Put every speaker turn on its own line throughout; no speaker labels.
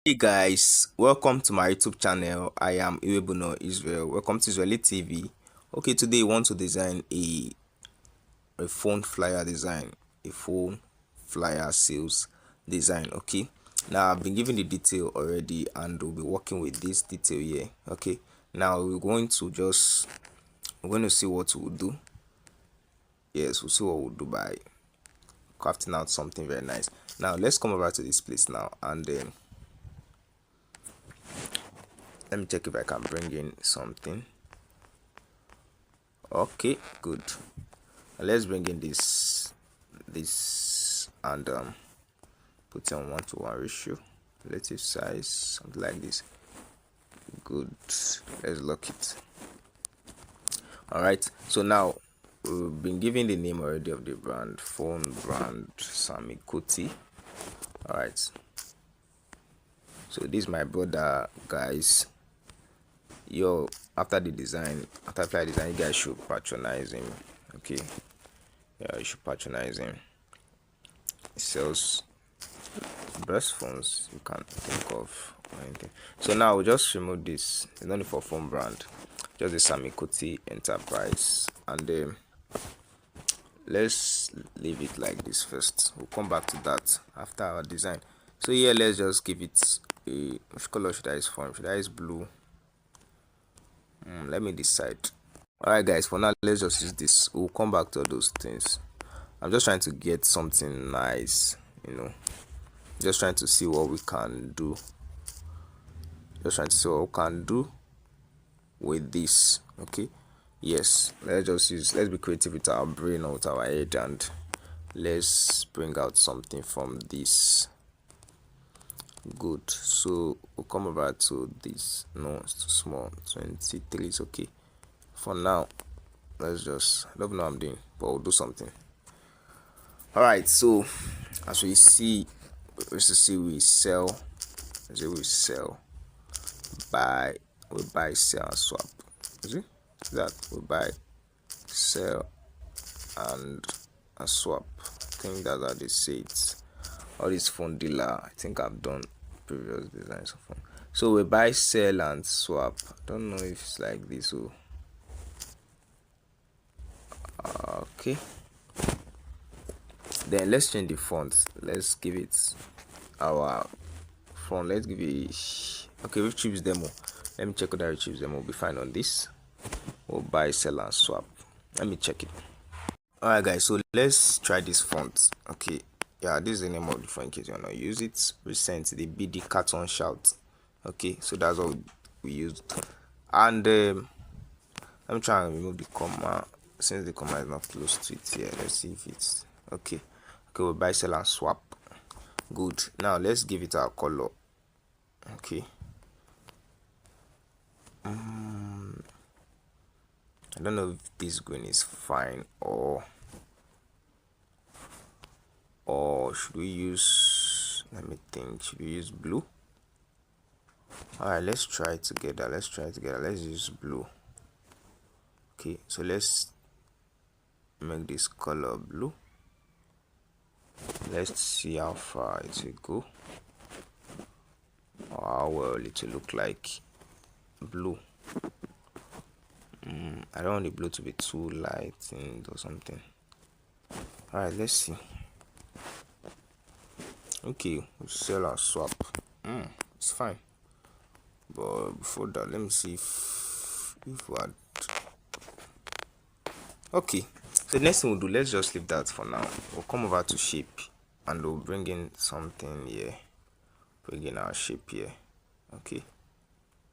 Hey guys, welcome to my YouTube channel. I am Iwebuno Israel. Welcome to Israeli TV. Okay, today I want to design a phone flyer design, a phone flyer sales design. Okay, now I've been given the detail already, and we'll be working with this detail here. Okay, now we're going to see what we'll do. Yes, we'll see what we'll do by crafting out something very nice. Now let's come over to this place now, and then let me check if I can bring in something. Okay, good. Let's bring in this and put it on 1:1 ratio. Relative size, something like this. Good. Let's lock it. All right, so now we've been given the name already of the brand, phone brand Sami Kuti. All right, so this is my brother, guys. After the design, after I design, you guys should patronize him. Okay, yeah, you should patronize him. He sells best phones you can think of or anything. So now we'll just remove this. It's not for phone brand, just the Sami Kuti Enterprise, and let's leave it like this first. We'll come back to that after our design. So here, let's just give it a, which color should I use for him? Should I use blue? Let me decide. Alright guys, for now let's just use this. We'll come back to those things. I'm just trying to get something nice, just trying to see what we can do. Just trying to see what we can do with this. Okay, yes, let's be creative with our brain or with our head, and let's bring out something from this. Good. So we'll come over to this. No, it's too small. 23 is okay for now. Let's just, I don't know what I'm doing, but we'll do something. All right, so as we see, we sell, buy, we buy, sell, and swap. Is it that we buy, sell, and swap? I think that's how they say it. All this phone dealer, I think I've done previous designs of phone. So we buy, sell, and swap. I don't know if it's like this. So okay, then let's change the font. Let's give it our font. Let's give it, okay, we've choose demo. Let me check whether we choose demo. We'll be fine on this. We'll buy, sell, and swap. Let me check it. Alright guys, so let's try this font. Okay, yeah, this is the name of the font in case you wanna use it. Recent, the BD carton shout. Okay, so that's what we used. And let me try and remove the comma, since the comma is not close to it here. Let's see if it's okay. Okay, we'll buy, sell, and swap. Good. Now let's give it our color. Okay, I don't know if this green is fine, or should we use, let me think, should we use blue? All right, let's try it together. Let's use blue. Okay, so let's make this color blue. Let's see how far it will go, or how well it will look like blue. I don't want the blue to be too light or something. All right, let's see. Okay, we'll sell and swap. It's fine, but before that, let me see if we had. Okay, so the next thing we'll do, let's just leave that for now. We'll come over to shape, and we'll bring in something here. Bring in our shape here. Okay,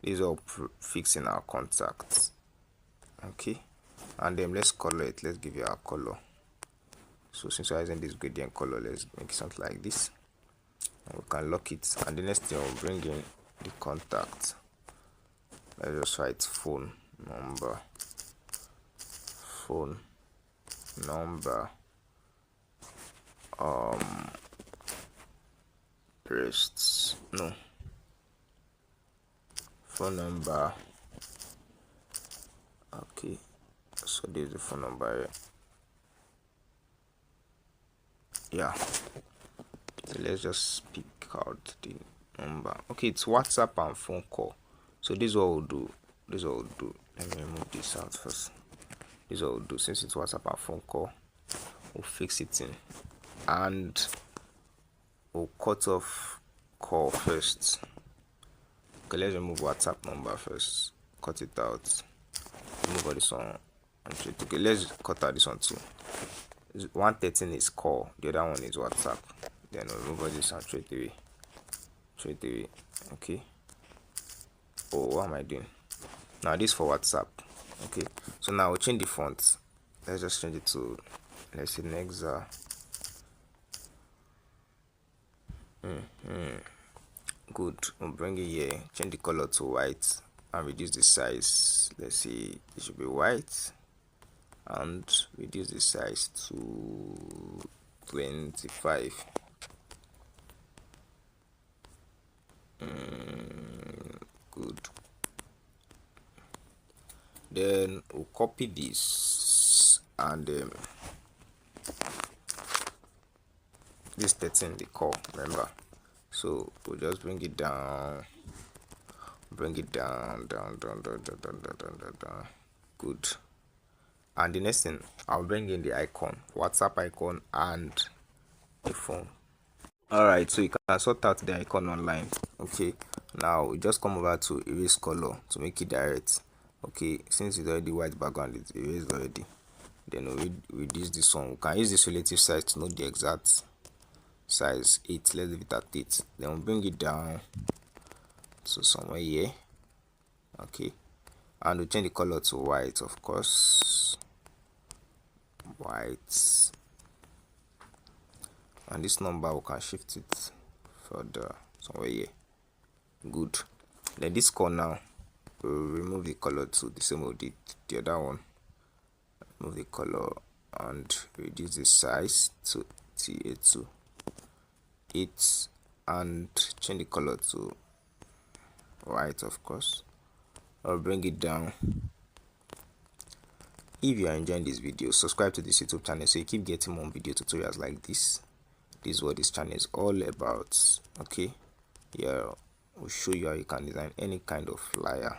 these are fixing our contacts. Okay, and then let's color it. Let's give it our color. So since we're using this gradient color, let's make something like this, and we can lock it. And the next thing, we'll bring in the contact. Let's just write phone number, wrists, no, phone number. Okay, so this is the phone number here. Yeah, so let's just pick out the number. Okay, it's WhatsApp and phone call. So this is what we'll do. This is what we'll do. Let me remove this out first. This is what we'll do. Since it's WhatsApp and phone call, we'll fix it in, and we'll cut off call first. Okay, let's remove WhatsApp number first. Cut it out. Remove all this one. Okay, let's cut out this one too. 113 is call. The other one is WhatsApp. Then we'll remove all this and trade away. Trade away. Okay. Oh, what am I doing? Now this for WhatsApp. Okay. So now we'll change the font. Let's just change it to, let's say, Nexa. Good. We'll bring it here. Change the color to white and reduce the size. Let's see, it should be white, and reduce the size to 25. Good. Then we'll copy this, and this 13 the call, remember. So we'll just bring it down, down. Good. And the next thing, I'll bring in the icon, WhatsApp icon, and the phone. Alright, so you can sort out the icon online. Okay, now we just come over to erase color to make it direct. Okay, since it's already white background, it's erased already. Then we reduce this one. We can use this relative size to know the exact size. 8. Let's leave it at 8. Then we'll bring it down to somewhere here. Okay, and we'll change the color to white, of course. White. And this number, we can shift it further somewhere here. Good. Then this corner, we'll remove the color to the same way we did the other one. Remove the color and reduce the size to TA2 8, and change the color to white, of course. I'll bring it down. If you are enjoying this video, subscribe to this YouTube channel so you keep getting more video tutorials like this. This is what this channel is all about. Okay, yeah, we'll show you how you can design any kind of flyer,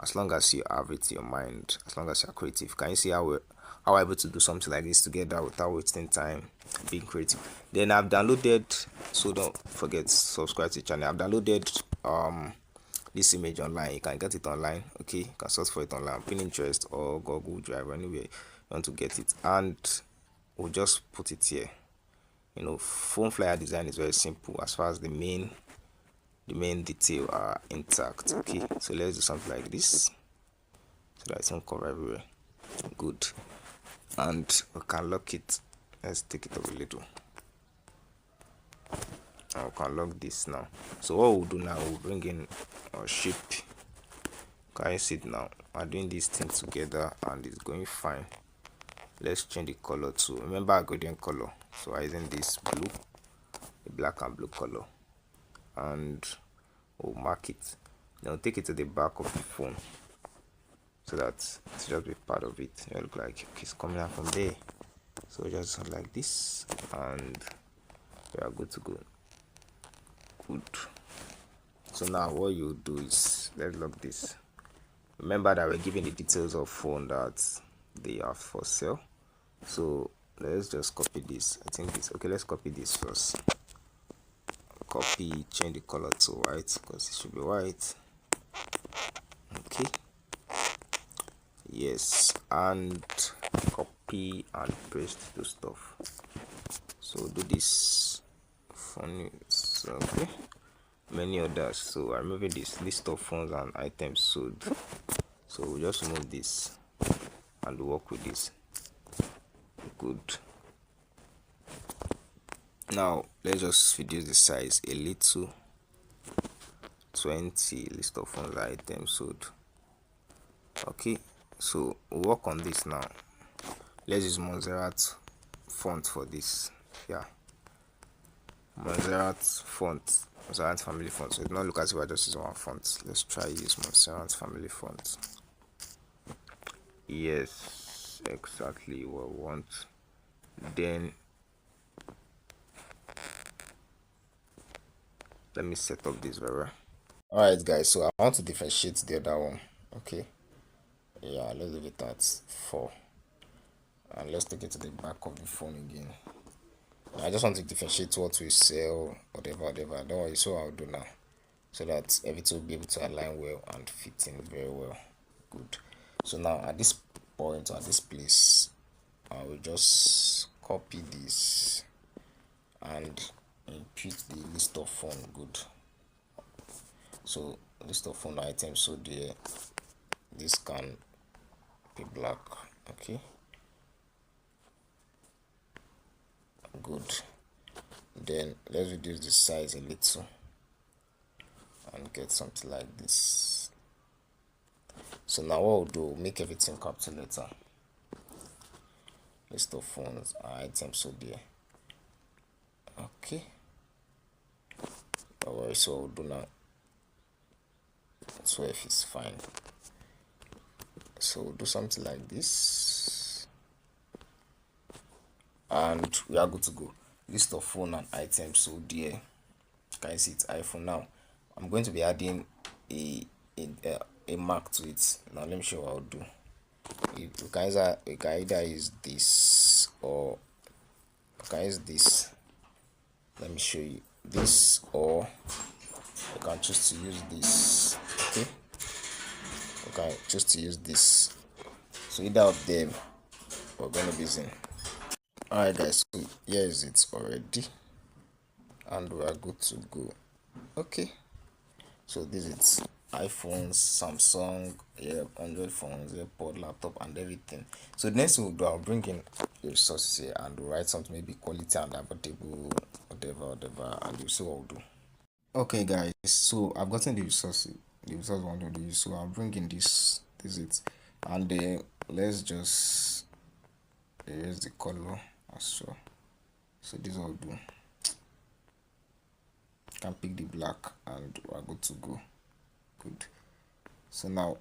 as long as you have it in your mind, as long as you're creative. Can you see how we're able to do something like this together without wasting time being creative? Then I've downloaded, so don't forget subscribe to the channel. I've downloaded this image online. You can get it online. Okay, you can search for it online, Pinterest or Google Drive, anywhere you want to get it, and we'll just put it here. You know, phone flyer design is very simple as far as the main detail are intact. Okay, so let's do something like this so that it won't cover everywhere. Good. And we can lock it. Let's take it up a little, and we can lock this now. So what we'll do now, we'll bring in our shape. Can you see it now? I'm doing these things together and it's going fine. Let's change the color to, remember our gradient color, so I'm using this blue, the black and blue color, and we'll mark it. Then we'll take it to the back of the phone so that it's just be part of it. It look like it's coming out from there. So just like this, and we are good to go. Good. So now what you do is, let's lock this. Remember that we're giving the details of phone that they are for sale. So let's just copy this. I think this, okay, let's copy this first. Copy, change the color to white because it should be white. Okay, yes, and copy and paste the stuff. So do this funny. So, okay, many others. So I'm removing this list of phones and items sold. So we'll just remove this and work with this. Good. Now let's just reduce the size a little. 20 list of phones items sold. Okay, so we'll work on this now. Let's use Montserrat font for this. Yeah, Montserrat font, Montserrat family font. So it's not look as if I just use one font. Let's try use Montserrat family font. Yes, exactly what we want. Then Let me set up this very well. Alright guys, so I want to differentiate the other one. Okay, yeah, let's leave it at 4, and let's take it to the back of the phone again. I just want to differentiate what we sell, whatever. Don't worry, so I'll do now, so that everything will be able to align well and fit in very well. Good. So now at this point, at this place, I will just copy this and input the list of phone. Good. So list of phone items, so this can be black. Okay, good. Then let's reduce the size a little and get something like this. So now what we'll do, we'll make everything capital letter. List of phones items, so there. Okay, don't worry, so we'll do now. 12 is fine. So we'll do something like this, and we are good to go. List of phone and items, so there. Can you see it? iPhone. Now I'm going to be adding a mark to it. Now let me show you what I'll do. You can either use this, or you can use this. Let me show you this, or you can choose to use this. Okay, you can choose to use this. So either of them we're going to be using. Alright guys, so here is it already, and we are good to go. Okay, so this is iPhones, Samsung, Android phones, AirPod, laptop, and everything. So the next thing we'll do, I'll bring in the resources here and we'll write something, maybe quality and affordable, whatever, and you'll see what we'll do. Okay guys, so I've gotten the resource I want to use, so I'll bring in this is it, and then let's just erase the color as well. So this will do. Can pick the black and we're good to go. Good. So now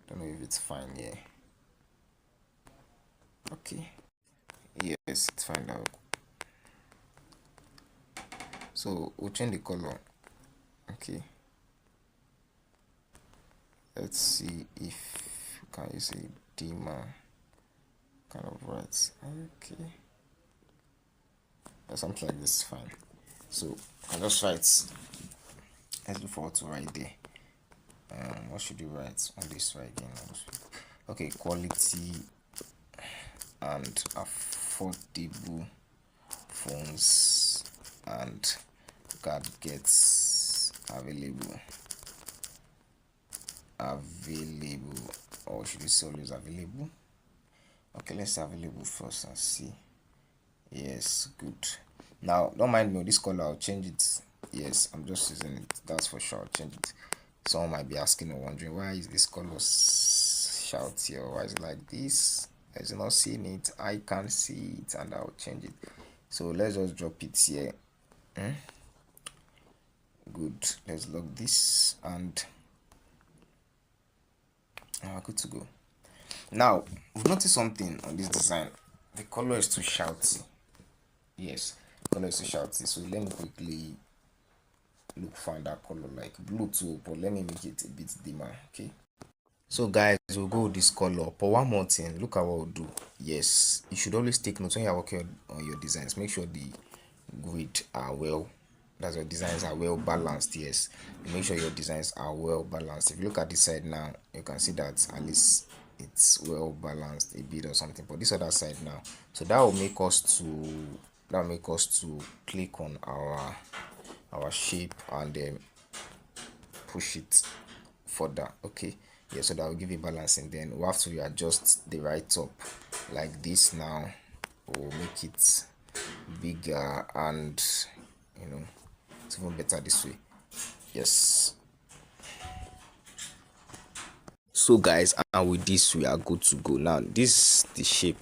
don't know if it's fine here. Okay, yes, it's fine now. So we'll change the color. Okay, let's see if you can use a dimmer kind of right. Okay, or something like this is fine. So I'll just write, let's look for what to write there. What should you write on this right again? Okay, quality and affordable phones and gadgets available, or should you say always available? Okay, let's say available first and see. Yes, good. Now don't mind me, this color I'll change it. Yes, I'm just using it, that's for sure. I'll change it. Someone might be asking or wondering, why is this color shouty, or why is it like this? As you not seeing it, I can see it, and I'll change it. So let's just drop it here. Good, let's lock this, and good to go. Now we've noticed something on this design. The color is too shouty. Yes, color is too shouty. So let me quickly find that color, like blue too, but let me make it a bit dimmer. Okay, so guys, we'll go with this color. But one more thing, look at what we'll do. Yes, you should always take notes when you're working on your designs. Make sure the grid are well, that's your designs are well balanced. Yes, make sure your designs are well balanced. If you look at this side now, you can see that at least it's well balanced a bit or something. But this other side now, so that will make us to click on our shape and then push it further. Okay, yeah, so that will give you balance, and then we'll have to readjust the right top like this. Now we'll make it bigger, and it's even better this way. Yes, so guys, and with this we are good to go. Now this the shape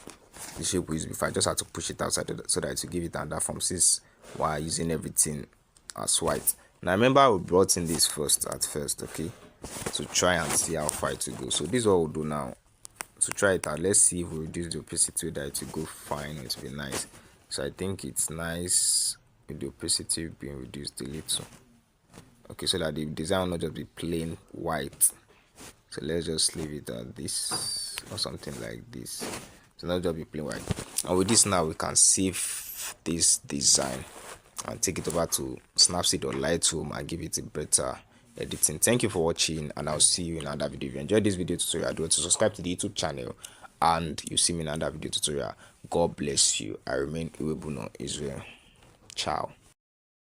we use before. I just had to push it outside so that it will give it another form, since while using everything as white. Now remember, we brought in this at first, okay, to try and see how far it will go. So this is what we'll do now to try it out. Let's see if we reduce the opacity that it will go fine, it will be nice. So I think it's nice with the opacity being reduced a little. Okay, so that the design will not just be plain white. So let's just leave it at this or something like this. So not just be plain white. And with this now we can save this design and take it over to Snapseed or Lightroom and give it a better editing. Thank you for watching, and I'll see you in another video. If you enjoyed this video tutorial, do it to subscribe to the YouTube channel, and you see me in another video tutorial. God bless you. I remain Iwebuno Israel. Ciao.